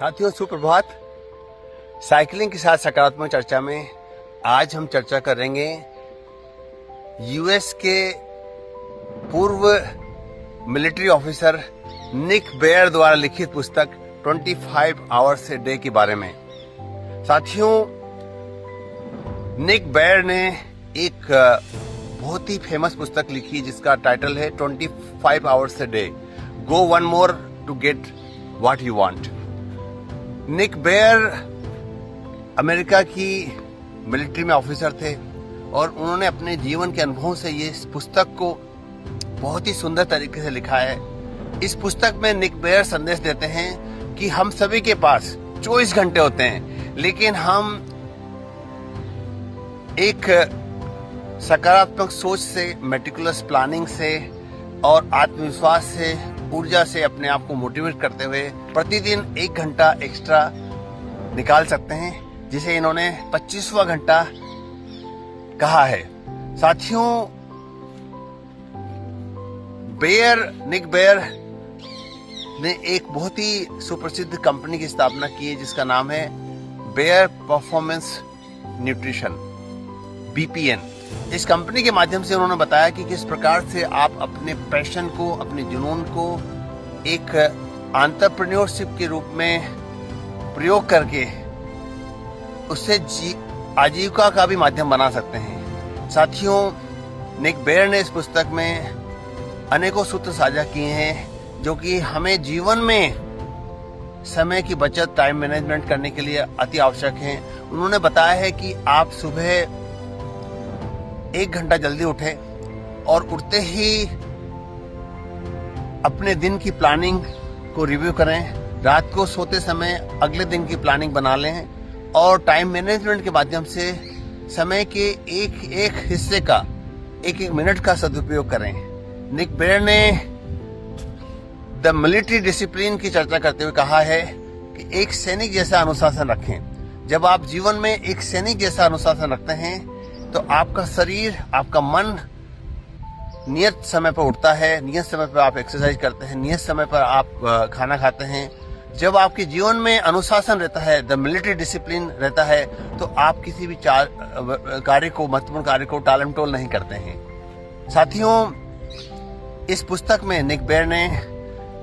साथियों सुप्रभात। साइकिलिंग के साथ सकारात्मक चर्चा में आज हम चर्चा करेंगे यूएस के पूर्व मिलिट्री ऑफिसर निक बेयर द्वारा लिखित पुस्तक 25 आवर्स ए डे के बारे में। साथियों, निक बेयर ने एक बहुत ही फेमस पुस्तक लिखी जिसका टाइटल है 25 hours a day, go one more to get what you want. Nick Bare America की मिलिट्री में ऑफिसर थे और उन्होंने अपने जीवन के अनुभवों से ये पुस्तक को बहुत ही सुंदर तरीके से लिखा है। इस पुस्तक में निक बेयर संदेश देते हैं कि हम सभी के पास 24 घंटे होते हैं, लेकिन हम एक सकारात्मक सोच से, मेटिकुलस प्लानिंग से और आत्मविश्वास से, ऊर्जा से अपने आप को मोटिवेट करते हुए प्रतिदिन 1 घंटा एक्स्ट्रा निकाल सकते हैं, जिसे इन्होंने 25वां घंटा कहा है। साथियों, निक बेयर ने एक बहुत ही सुप्रसिद्ध कंपनी की स्थापना की है जिसका नाम है बेयर परफॉर्मेंस न्यूट्रिशन, BPN। इस कंपनी के माध्यम से उन्होंने बताया कि किस प्रकार से आप अपने पैशन को, अपने जुनून को एक एंटरप्रेन्योरशिप के रूप में प्रयोग करके उससे आजीविका का भी माध्यम बना सकते हैं। साथियों, निक बेयर ने इस पुस्तक में अनेकों सूत्र साझा किए हैं जो कि हमें जीवन में समय की बचत, टाइम मैनेजमेंट करने के लिए अति आवश्यक हैं। उन्होंने बताया है कि आप सुबह 1 घंटा जल्दी उठें और उठते ही अपने दिन की प्लानिंग को रिव्यू करें, रात को सोते समय अगले दिन की प्लानिंग बना लें और टाइम मैनेजमेंट के माध्यम से समय के एक हिस्से का, एक मिनट का सदुपयोग करें। निक बेयर ने द मिलिट्री डिसिप्लिन की चर्चा करते हुए कहा है कि एक सैनिक जैसा अनुशासन रखें। जब आप जीवन में एक सैनिक जैसा अनुशासन रखते हैं तो आपका शरीर, आपका मन नियत समय पर उठता है, नियत समय पर आप एक्सरसाइज करते हैं, नियत समय पर आप खाना खाते हैं। जब आपके जीवन में अनुशासन रहता है, द मिलिट्री डिसिप्लिन रहता है, तो आप किसी भी महत्वपूर्ण कार्य को टालमटोल नहीं करते हैं। साथियों, इस पुस्तक में निक बेयर ने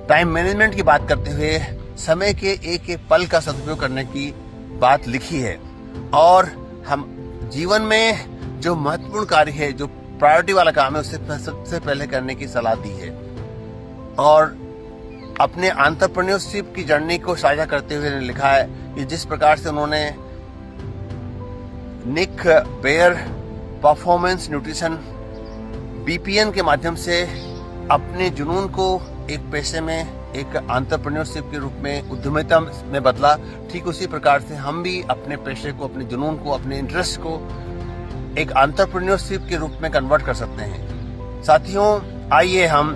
टाइम मैनेजमेंट की बात करते हुए समय के एक एक पल का सदुपयोग करने की बात लिखी है और हम जीवन में जो महत्वपूर्ण कार्य है, जो प्रायोरिटी वाला काम है, उससे सबसे पहले करने की सलाह दी है। और अपने एंटरप्रेन्योरशिप की जर्नी को साझा करते हुए लिखा है कि जिस प्रकार से उन्होंने निक बेयर परफॉर्मेंस न्यूट्रिशन BPN के माध्यम से अपने जुनून को एक पैसे में, एक एंटरप्रेन्योरशिप के रूप में, उद्यमिता में बदला। ठीक उसी प्रकार से हम भी अपने पैसे को, अपने जुनून को, अपने इंटरेस्ट को एक एंटरप्रेन्योरशिप के रूप में कन्वर्ट कर सकते हैं। साथियों, आइए हम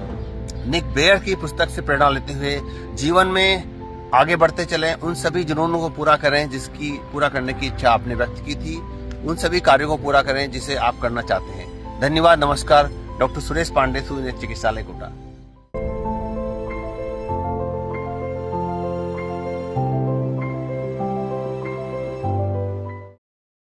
निक बेयर की पुस्तक से प्रेरणा लेते हुए जीवन में आगे बढ़ते चलें, उन सभी जुनूनों को पूरा करें जिसकी पूरा करने की इच्छा आपने व्यक्त की थी, उन सभी कार्यों को पूरा करें जिसे आप करना चाहते हैं। धन्यवाद, नमस्कार। डॉक्टर सुरेश पांडे, सूर्य चिकित्सालय कोटा।